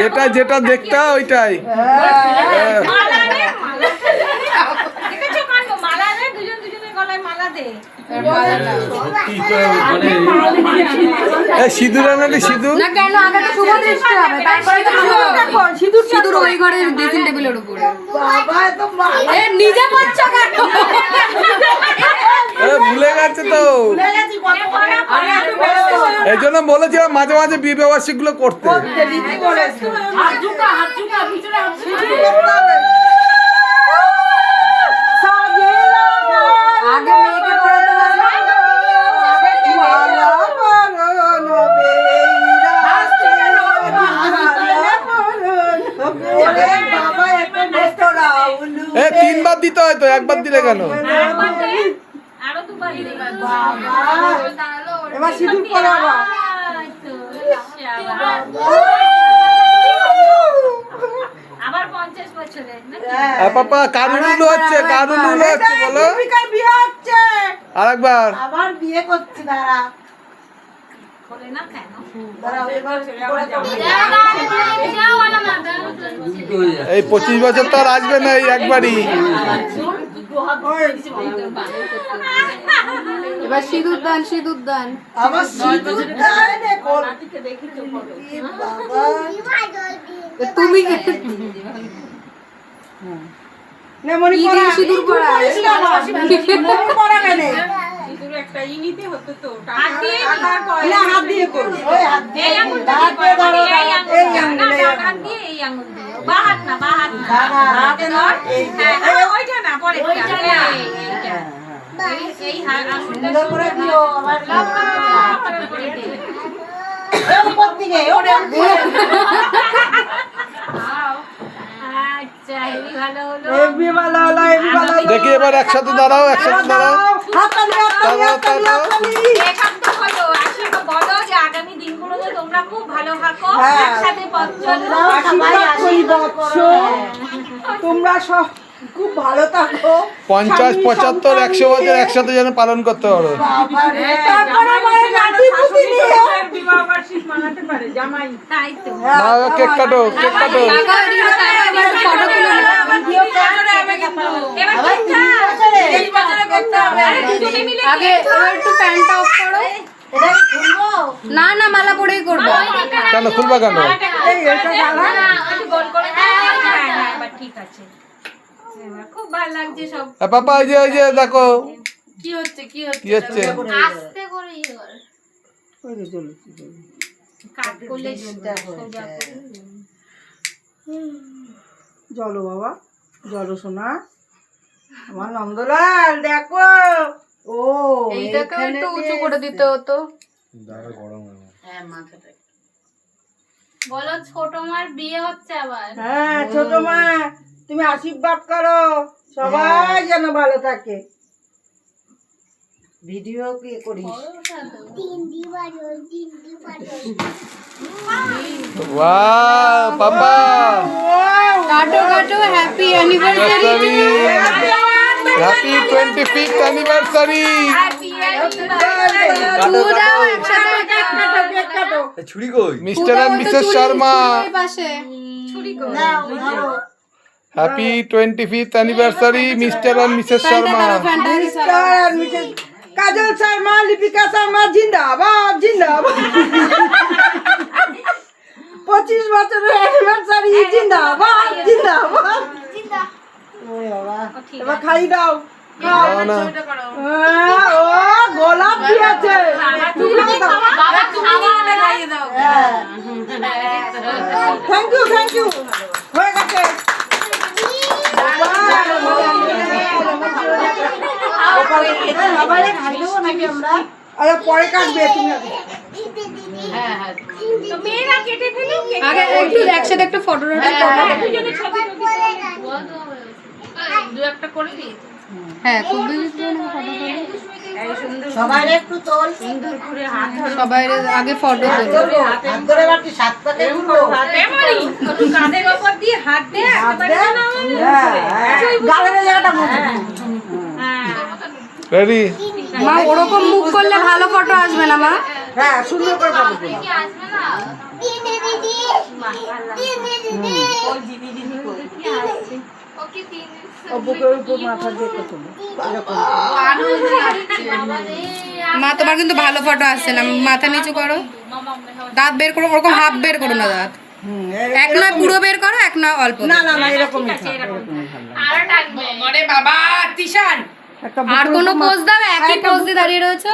যেটা যেটা দেখতা ওইটাই। সিঁদুর আনালি সিঁদুর না কেন আগে তো শুভ দৃষ্টি হবে তারপরে তো সিঁদুর সিঁদুর ওই ঘরে ড্রেসিং টেবিলের উপরে। বাবা তো এ নিজে করছো কেন? ভুলে গেছে তো, এই জন্য বলেছিলাম মাঝে মাঝে বিয়ে বার্ষিক গুলো করতে। আগে মেয়েকে পড়াতে তিনবার দিতে হয় তো, একবার দিলে কেন? এবার সিঁদুর পরাবা। আবার 50 বছরে পাপা কানুনুলো হচ্ছে, কানুনুলো হচ্ছে বলো। বিয়ে হচ্ছে আরেকবার আবার বিয়ে করছি দাঁড়া বলে না কেন এই 25 বছর তো আর আসবে না, এই একবারই। এবার সিঁদুর দান, সিঁদুর দান। আবার সিঁদুর দান তুমি না মনি পড়া সিঁদুর পড়া মনি পড়া কেন সিঁদুর একটা ইনিতে হতো তো হাত দিয়ে না হাত দিয়ে করো ওই হাত দিয়ে হাত দিয়ে ধরো এই আঙ্গুলে হাত দিয়ে এই আঙ্গুল দিয়ে বা হাত না হাতে না এই ওইটা না পরে ওইটা এই হাত আঙ্গুলটা সুন্দর করে দিও আবার করে দে উপর দিকে ওটা আচ্ছা এই ভালো হলো এবি ভালো হলো এবি ভালো হলো দেখি এবার একসাথে দাঁড়াও, একসাথে দাঁড়াও। হাততালি হাততালি হাততালি এখান তো হলো আসলে বলো যে আগামী দিনগুলোতে তোমরা খুব ভালো থাকো হ্যাঁ। একসাথে পথ চলো আশীর্বাদ করি বৎস তোমরা সব খুব ভালো থাকো 50, 75, 100 বছর একসাথে যেন পালন করতে পারো। তারপরে মানে নাতি পুতি নিয়ে বিবাহ বার্ষিক মানাতে পারে জামাই। তাই তো না কেক কাটো, কেক কাটো। ফটো তুলে ভিডিও করে এবার এই বছরে করতে হবে দুজনে মিলে আগে একটু প্যান্টটা অফ করো। এটা খুলবো না না মালা পরেই করবো। কেন খুলবা কেন? এই এটা গালা একটু গোল করে হ্যাঁ এবার ঠিক আছে এবার খুব ভালো লাগছে সব পাপা এই যে দেখো কি হচ্ছে কি হচ্ছে। আস্তে করে ইয়ে কর ওই যে চলো কাট করলে সোজা করে চলো বাবা চলো সোনা আমার নন্দলাল দেখো ও এইটাকে একটু উঁচু করে দিতে হতো। বলো ছোট মার বিয়ে হচ্ছে আবার হ্যাঁ ছোট মা তুমি আশীর্বাদ করো সবাই যেন ভালো থাকে ভিডিও কি করিস ওয়াও পাপা কাটো কাটো happy anniversary. Happy 25th anniversary. টু দাও একসাথে কেক কাটো। কেক কাটো ছুরি কই? মিস্টার এন্ড মিসেস শর্মা, পাশে ছুরি করে নাও ধরো happy 25th anniversary Mr and Mrs Sharma. Mr আর মিসেস কাজল শর্মা লিপিকা শর্মা জিন্দাবাদ জিন্দাবাদ 25 বছরের অ্যানিভার্সারি জিন্দাবাদ জিন্দাবাদ ওরে বাবা এবার খাই দাও খাও না না ও গোলাপ দিয়েছে বাবা খাওয়া খাইয়ে দাও থ্যাংক ইউ হয়ে গেছে আরে পরে কাটবে তুমি তো মেয়েরা কেটে ফেলো আগে একটু একসাথে একটা ফটো দুজনে ছবি দু একটা করে দিই হ্যাঁ খুব ফটো সবাই একটু তোল সুন্দর করে হাত সবাই আগে ফটো তোলো। হাত ধরে বাকি সাত পাকে তুলো এমনই একটু কাঁধের উপর দিয়ে হাত দে একেবারে গালের জায়গাটা মোটা রেডি? মা ওরকম মুখ করলে ভালো ফটো আসবে না মা। হ্যাঁ সুন্দর করে ফটো তুলো ও বুকের উপর মাথা দিয়ে তুলো এরকম মা তোমার কিন্তু ভালো ফটো আসছে না, মাথা নিচু করো, দাঁত বের করো, ওরকম হাফ বের করো না দাঁত, এক নয় পুরো বের করো, এক নয় অল্প। না না না এরকমই থাক, এরকমই ভালো লাগে। বাবা তিশান একটা আর কোনো পোজ দাও, একই পোজ দিয়ে দাঁড়িয়ে রয়েছে।